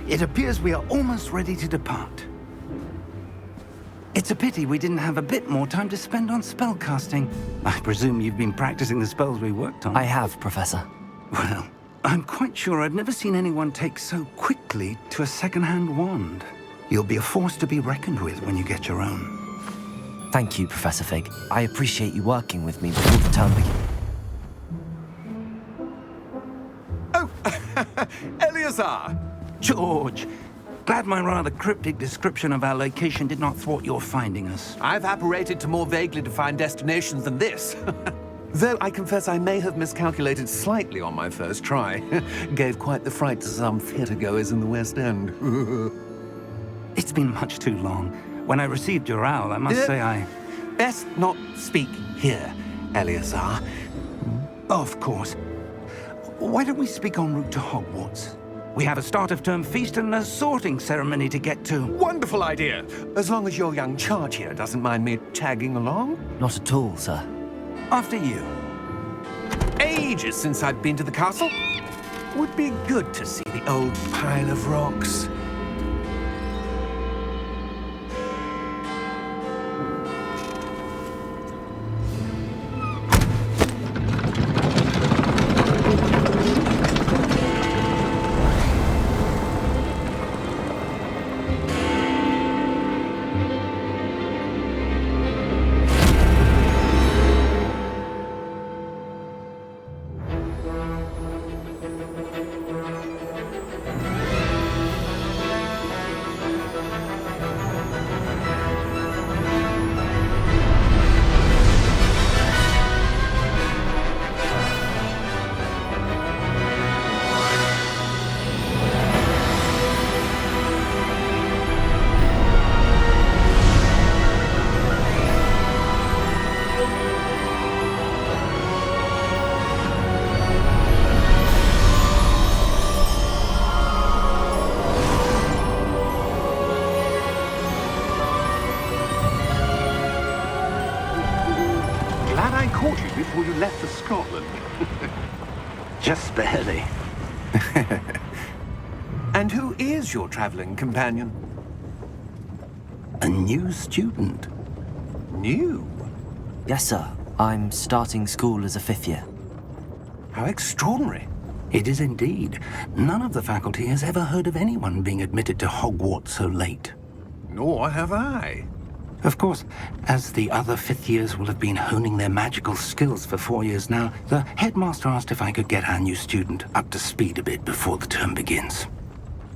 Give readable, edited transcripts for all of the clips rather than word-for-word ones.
It appears we are almost ready to depart. It's a pity we didn't have a bit more time to spend on spellcasting. I presume you've been practicing the spells we worked on. I have, Professor. Well, I'm quite sure I've never seen anyone take so quickly to a second-hand wand. You'll be a force to be reckoned with when you get your own. Thank you, Professor Fig. I appreciate you working with me before the term begins. Oh, Eleazar! George, glad my rather cryptic description of our location did not thwart your finding us. I've apparated to more vaguely defined destinations than this. Though I confess I may have miscalculated slightly on my first try. Gave quite the fright to some theatre-goers in the West End. It's been much too long. When I received your owl, I must say I... Best not speak here, Eleazar. Of course. Why don't we speak en route to Hogwarts? We have a start-of-term feast and a sorting ceremony to get to. Wonderful idea! As long as your young charge here doesn't mind me tagging along. Not at all, sir. After you. Ages since I've been to the castle. Would be good to see the old pile of rocks. Before you left for Scotland. Just barely. And who is your traveling companion? A new student. New? Yes, sir. I'm starting school as a 5th year. How extraordinary. It is indeed. None of the faculty has ever heard of anyone being admitted to Hogwarts so late. Nor have I. Of course, as the other 5th years will have been honing their magical skills for 4 years now, the headmaster asked if I could get our new student up to speed a bit before the term begins.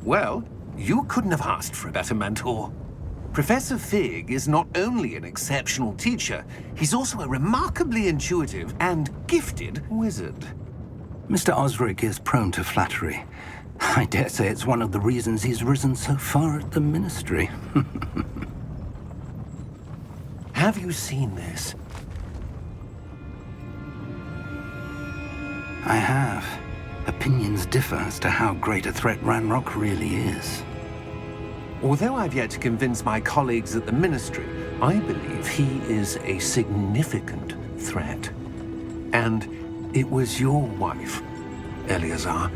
Well, you couldn't have asked for a better mentor. Professor Fig is not only an exceptional teacher, he's also a remarkably intuitive and gifted wizard. Mr. Osric is prone to flattery. I dare say it's one of the reasons he's risen so far at the ministry. Have you seen this? I have. Opinions differ as to how great a threat Ranrock really is. Although I've yet to convince my colleagues at the Ministry, I believe he is a significant threat. And it was your wife, Eleazar,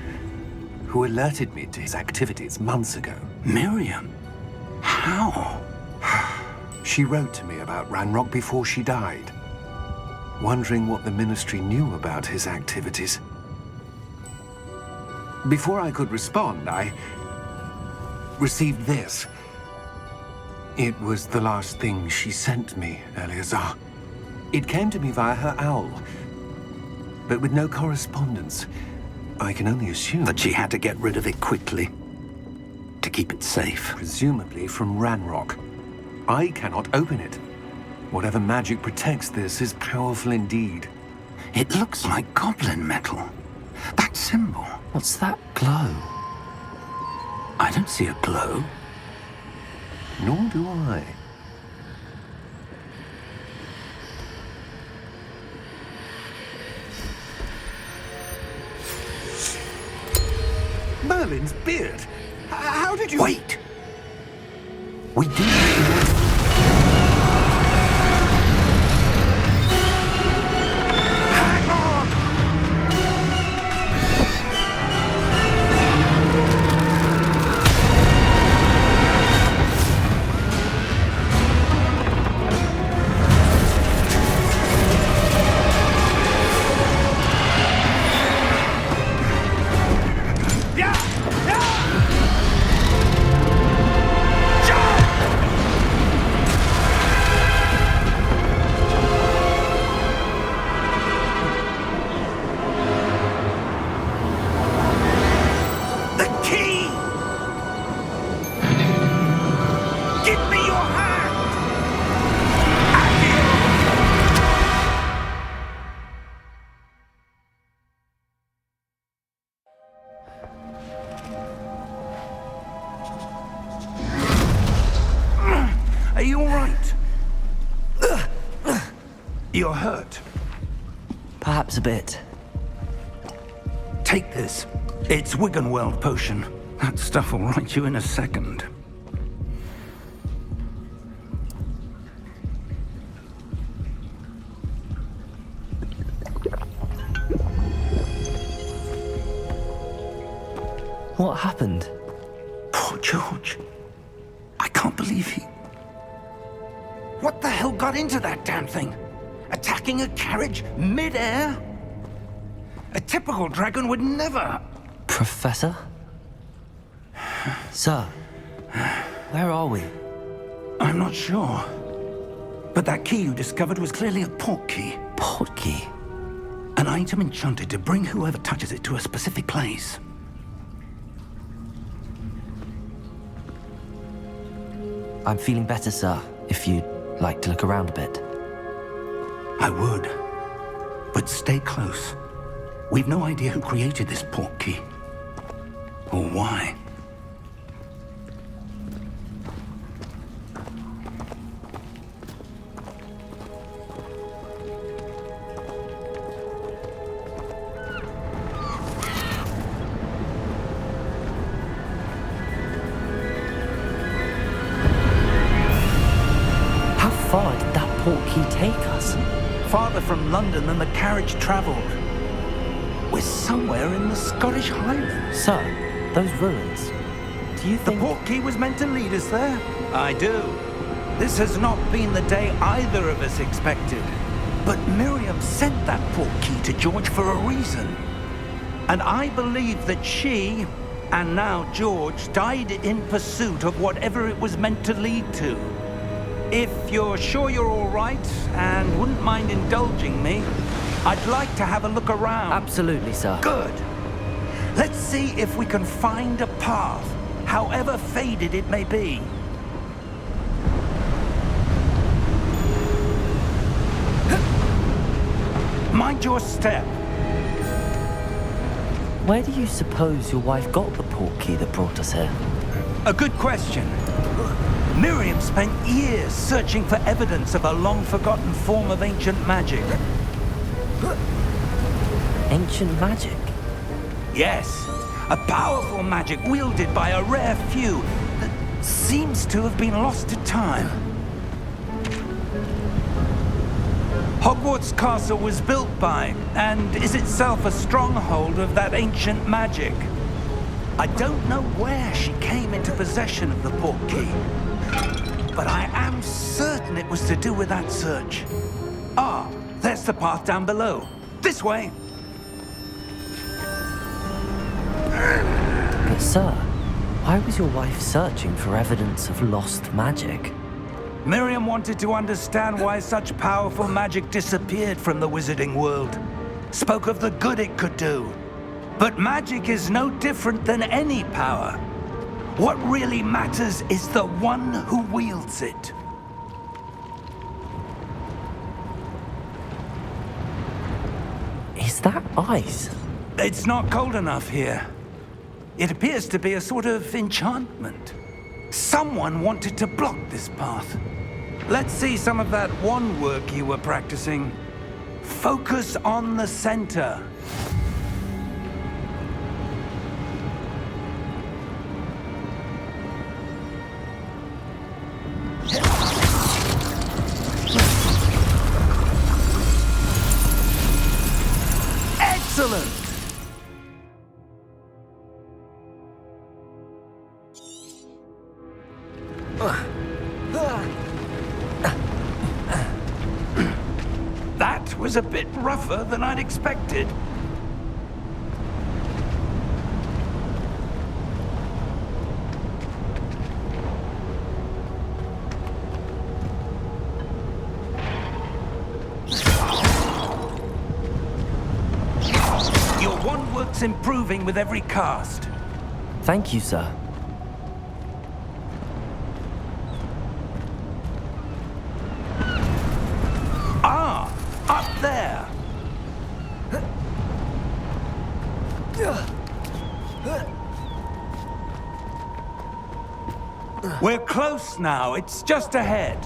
who alerted me to his activities months ago. Miriam? How? She wrote to me about Ranrock before she died, wondering what the Ministry knew about his activities. Before I could respond, I received this. It was the last thing she sent me, Eleazar. It came to me via her owl, but with no correspondence. I can only assume that she had to get rid of it quickly, to keep it safe. Presumably from Ranrock. I cannot open it. Whatever magic protects this is powerful indeed. It looks like goblin metal. That symbol. What's that glow? I don't see a glow. Nor do I. Merlin's beard. How did you... Wait! We do... Hang on! You're hurt. Perhaps a bit. Take this. It's Wiggenweld potion. That stuff will right you in a second. What happened? Poor George. I can't believe he... What the hell got into that damn thing? Attacking a carriage mid-air? A typical dragon would never... Professor? Sir, where are we? I'm not sure. But that key you discovered was clearly a port key. Port key? An item enchanted to bring whoever touches it to a specific place. I'm feeling better, sir, if you'd like to look around a bit. I would. But stay close. We've no idea who created this port key. Or why. How far did that port key take us? Farther from London than the carriage traveled. We're somewhere in the Scottish Highlands. Sir, those ruins. Do you The think... port key was meant to lead us there? I do. This has not been the day either of us expected. But Miriam sent that port key to George for a reason. And I believe that she, and now George, died in pursuit of whatever it was meant to lead to. If you're sure you're all right and wouldn't mind indulging me, I'd like to have a look around. Absolutely, sir. Good. Let's see if we can find a path, however faded it may be. Mind your step. Where do you suppose your wife got the port key that brought us here? A good question. Miriam spent years searching for evidence of a long-forgotten form of ancient magic. Ancient magic? Yes, a powerful magic wielded by a rare few that seems to have been lost to time. Hogwarts Castle was built by, and is itself a stronghold of that ancient magic. I don't know where she came into possession of the port key, but I am certain it was to do with that search. Ah, there's the path down below. This way. But sir, why was your wife searching for evidence of lost magic? Miriam wanted to understand why such powerful magic disappeared from the wizarding world. Spoke of the good it could do. But magic is no different than any power. What really matters is the one who wields it. Is that ice? It's not cold enough here. It appears to be a sort of enchantment. Someone wanted to block this path. Let's see some of that wand work you were practicing. Focus on the center. Excellent! That was a bit rougher than I'd expected. Your wand work's improving with every cast. Thank you, sir. Ah, up there. We're close now. It's just ahead.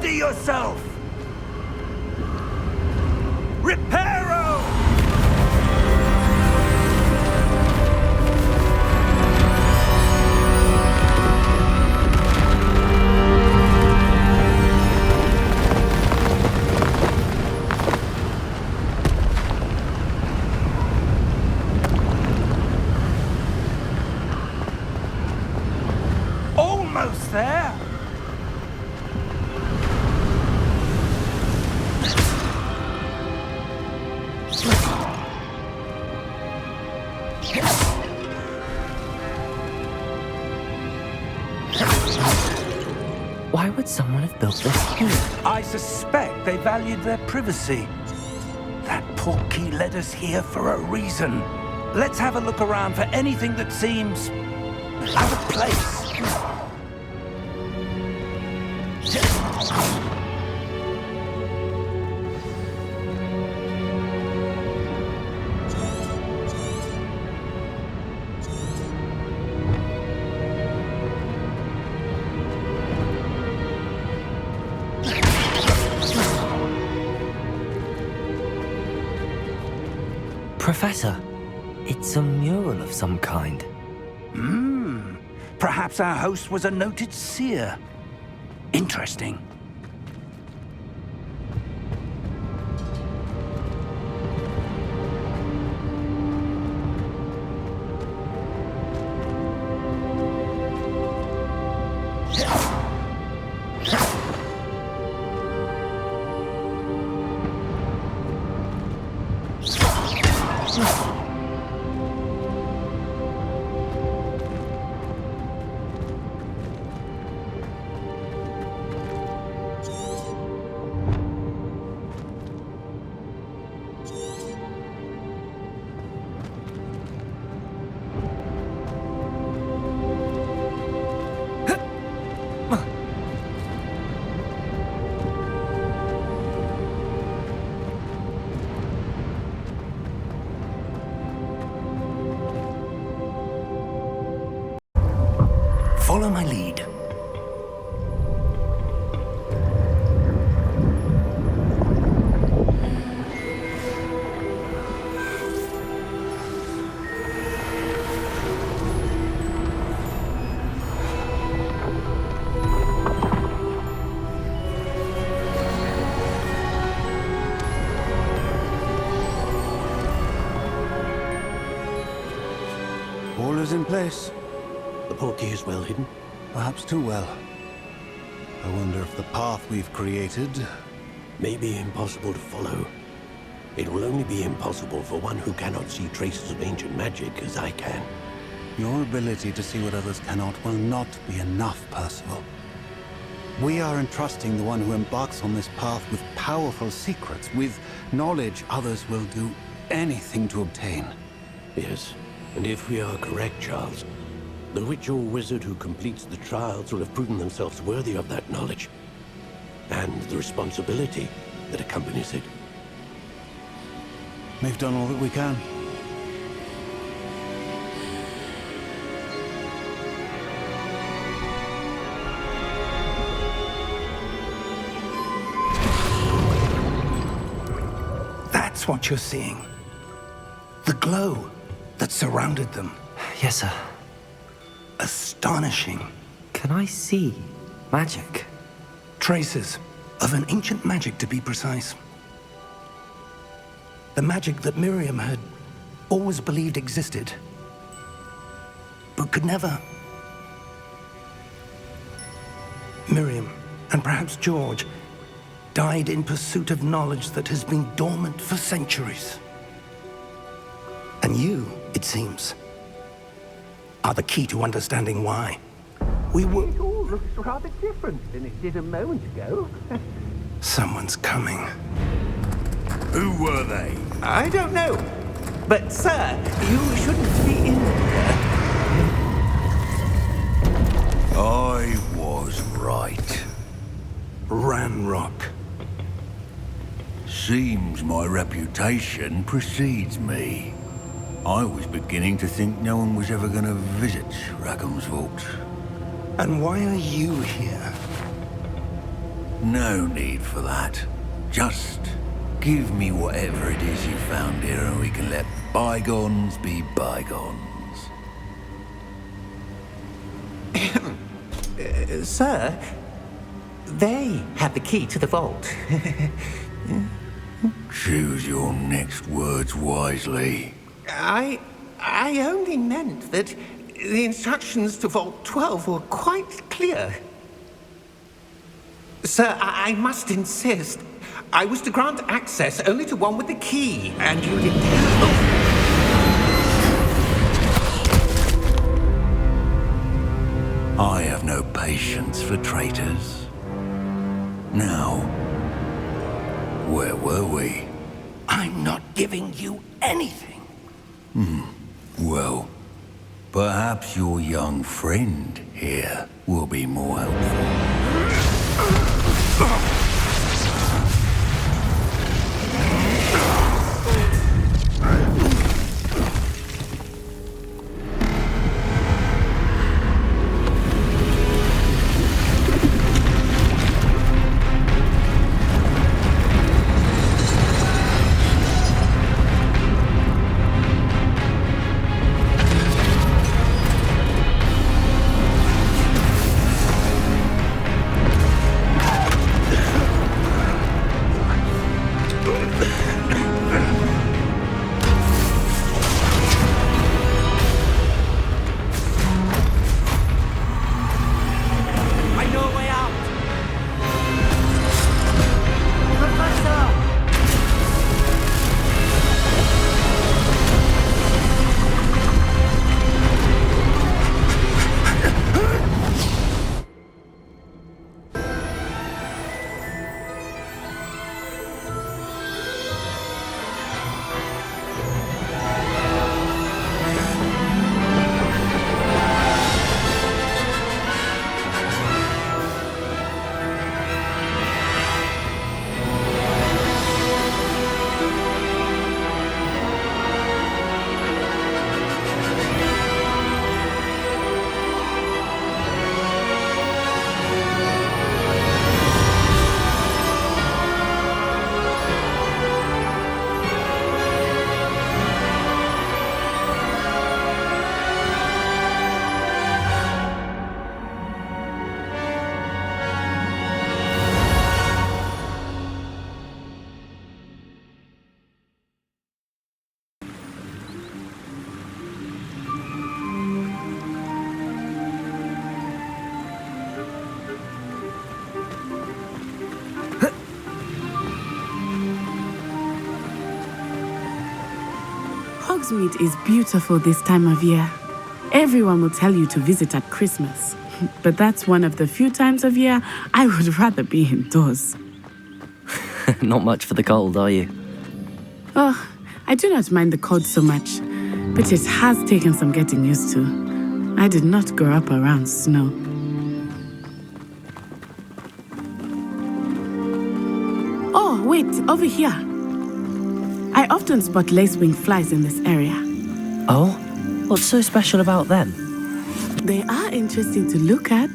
Steady yourself! Reparo! Almost there! Why would someone have built this here? I suspect they valued their privacy. That portkey led us here for a reason. Let's have a look around for anything that seems out of place. Professor, it's a mural of some kind. Perhaps our host was a noted seer. Interesting. Follow my lead. All is in place. The portkey is well hidden. Perhaps too well. I wonder if the path we've created... May be impossible to follow. It will only be impossible for one who cannot see traces of ancient magic as I can. Your ability to see what others cannot will not be enough, Percival. We are entrusting the one who embarks on this path with powerful secrets, with knowledge others will do anything to obtain. Yes, and if we are correct, Charles, the witch or wizard who completes the trials will have proven themselves worthy of that knowledge, and the responsibility that accompanies it. We've done all that we can. That's what you're seeing. The glow that surrounded them. Yes, sir. Astonishing. Can I see magic? Traces of an ancient magic, to be precise. The magic that Miriam had always believed existed, but could never. Miriam, and perhaps George, died in pursuit of knowledge that has been dormant for centuries. And you, it seems, are the key to understanding why. We were... It all looks rather different than it did a moment ago. Someone's coming. Who were they? I don't know. But, sir, you shouldn't be in here. I was right. Ranrock. Seems my reputation precedes me. I was beginning to think no one was ever going to visit Rackham's vault. And why are you here? No need for that. Just give me whatever it is you found here and we can let bygones be bygones. Sir, they have the key to the vault. Choose your next words wisely. I only meant that the instructions to Vault 12 were quite clear. Sir, I must insist. I was to grant access only to one with the key, and you didn't have... I have no patience for traitors. Now, where were we? I'm not giving you anything. Well, perhaps your young friend here will be more helpful. Hogsmeade is beautiful this time of year. Everyone will tell you to visit at Christmas. But that's one of the few times of year I would rather be indoors. Not much for the cold, are you? Oh, I do not mind the cold so much, but it has taken some getting used to. I did not grow up around snow. Oh, wait, over here. I often spot lacewing flies in this area. Oh? What's so special about them? They are interesting to look at,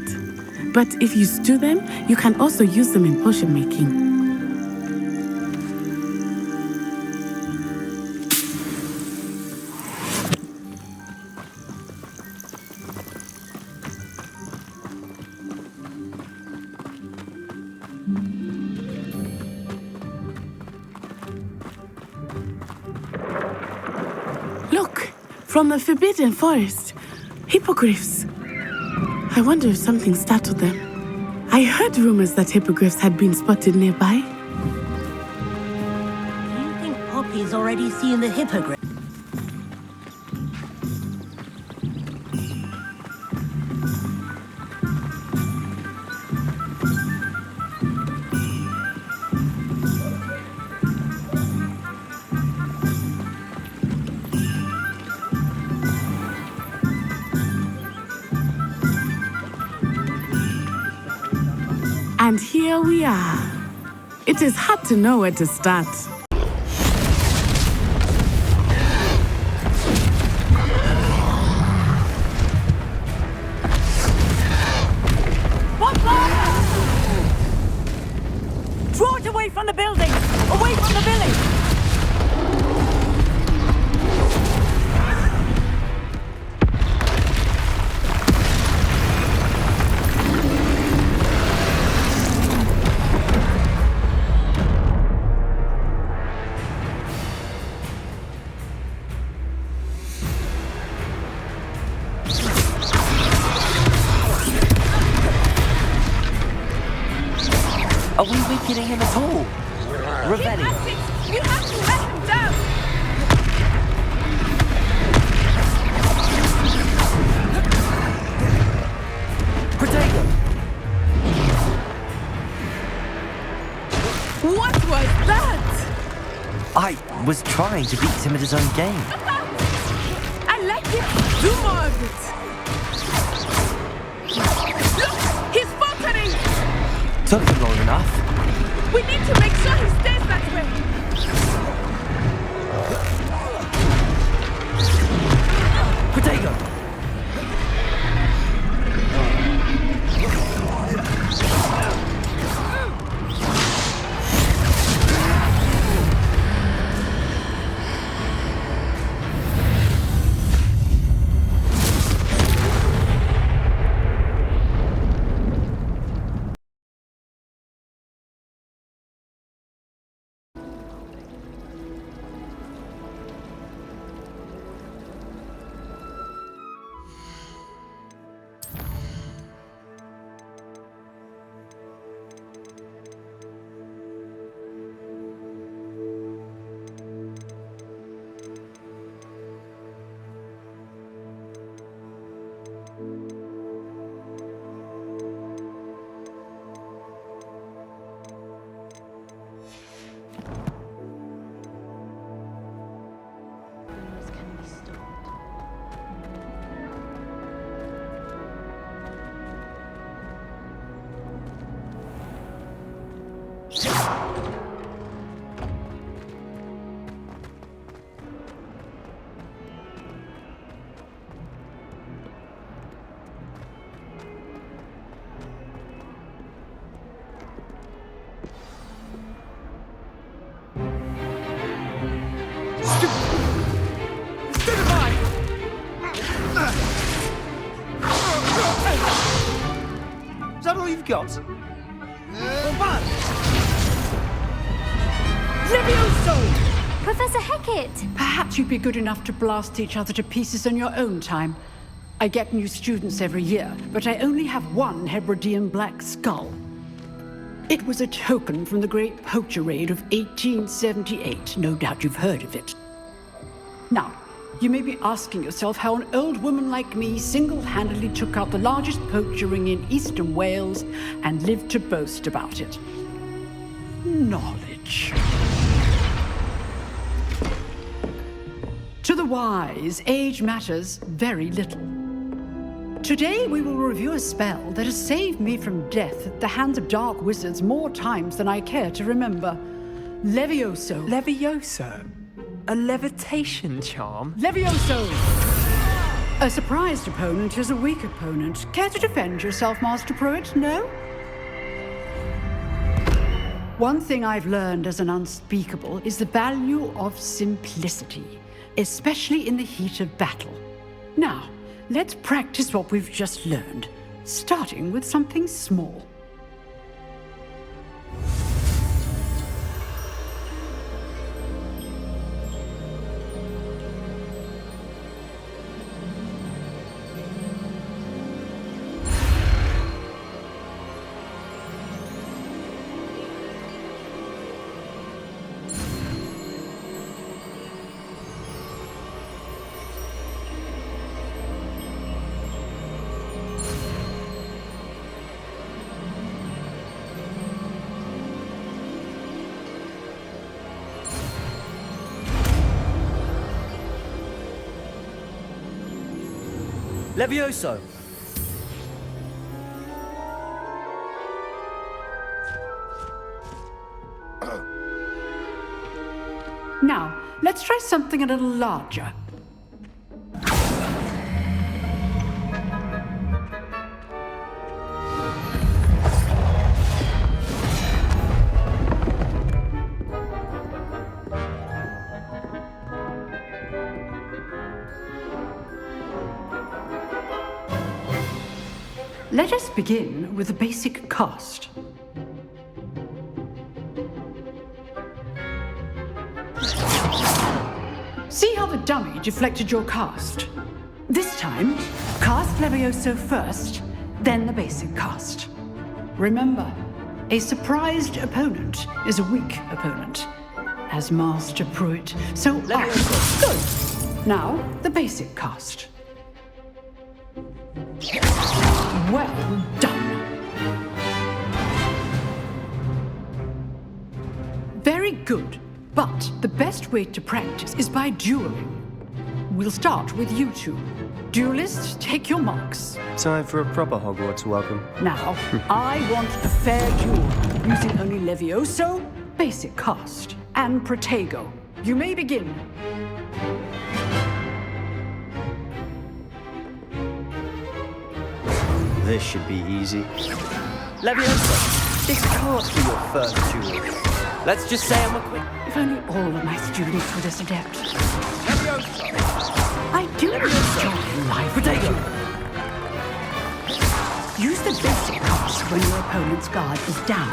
but if you stew them, you can also use them in potion making. Look, from the Forbidden Forest, hippogriffs. I wonder if something startled them. I heard rumors that hippogriffs had been spotted nearby. Do you think Poppy's already seen the hippogriff? And here we are. It is hard to know where to start. Away from the building! Away from the village! Are we weakening him at all? Ravelli. You have to let him down! Protego! What was that? I was trying to beat him at his own game. I like it. Do more of it. Look! He's faltering! Took him long enough. We need to make sure he stays that way. Protego! Is that all you've got? Levioso! Professor Hackett! Perhaps you'd be good enough to blast each other to pieces in your own time. I get new students every year, but I only have one Hebridean black skull. It was a token from the Great Poacher Raid of 1878. No doubt you've heard of it. Now, you may be asking yourself how an old woman like me single-handedly took out the largest poacher ring in eastern Wales and lived to boast about it. Knowledge. To the wise, age matters very little. Today we will review a spell that has saved me from death at the hands of dark wizards more times than I care to remember. Levioso. Levioso? A levitation charm? Levioso! A surprised opponent is a weak opponent. Care to defend yourself, Master Pruitt? No? One thing I've learned as an unspeakable is the value of simplicity, especially in the heat of battle. Now, let's practice what we've just learned, starting with something small. Levioso! Now, let's try something a little larger. Let us begin with the basic cast. See how the dummy deflected your cast? This time, cast Levioso first, then the basic cast. Remember, a surprised opponent is a weak opponent, as Master Pruitt so Levioso. Good. Now, the basic cast. Well done. Very good. But the best way to practice is by dueling. We'll start with you two. Duelists, take your marks. Time for a proper Hogwarts welcome. Now, I want a fair duel, using only Levioso, basic cast, and Protego. You may begin. This should be easy. Levioso, this can't be your first duel. Let's just say I'm a quick... If only all of my students were this adept. I do enjoy life. Protego! Use the basic cast when your opponent's guard is down.